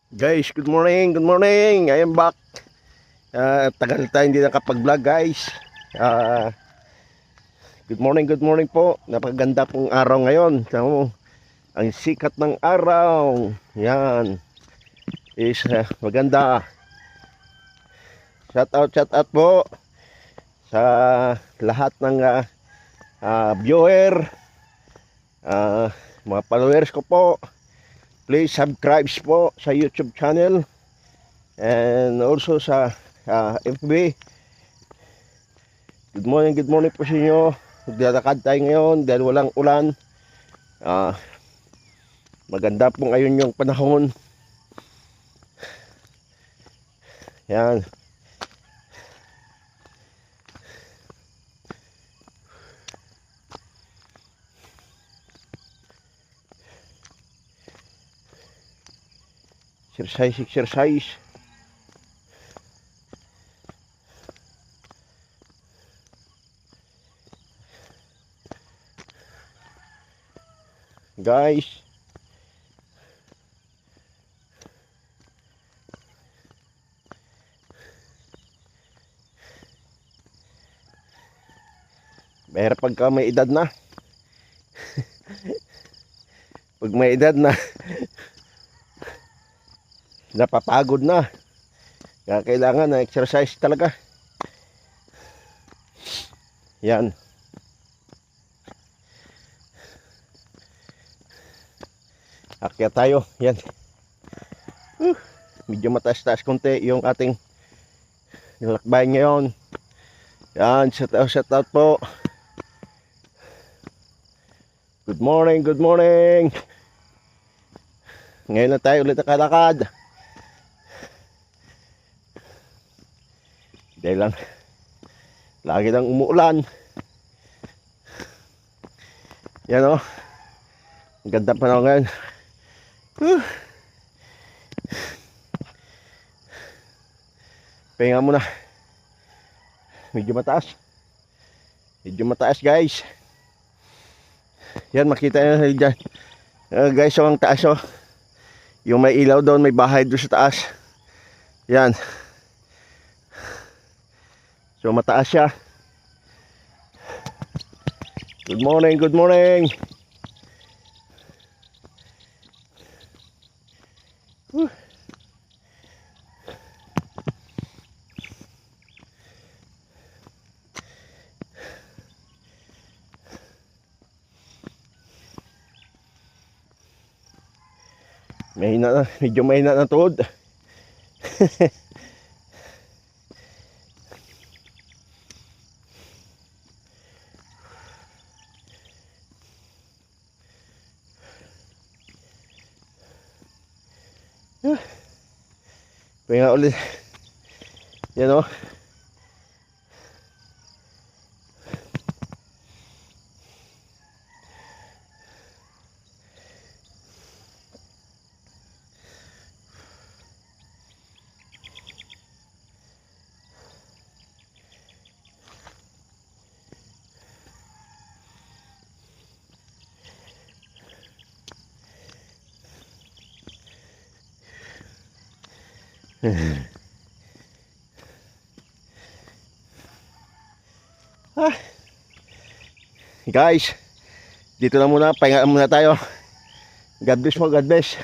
Guys, good morning, good morning. I am back. Tagal tayo hindi nakapag-vlog, guys. Uh, good morning po. Napakaganda pong araw ngayon. So, ang sikat ng araw. Yan. Is maganda. Shout out po sa lahat ng viewer, mga followers ko po. Please subscribe po sa YouTube channel and also sa FB. Good morning po sa inyo. Maglalakad tayo ngayon dahil walang ulan. Maganda po ngayon yung panahon. Yan. Exercise. Guys. Mahirap pagka may edad na. Pag may edad na, napapagod na. Kaya kailangan na exercise talaga. Yan. Akyat tayo. Yan. Medyo mataas-taas konti yung ating nilakbayan ngayon. Yan. Shout out po. Good morning. Ngayon na tayo ulit nakalakad. Dahil lang lagi lang umuulan. Yan o. Ang ganda pa na ngayon. Pahinga muna. Medyo mataas guys. Yan, makita nyo dyan. Guys, ang taas o. Yung may ilaw doon, may bahay doon sa taas. Yan. So mataas siya. Good morning. Medyo mahina na tuhod. Pahinga ulit. Yan o. Guys, dito na muna, pahinga muna tayo. God bless.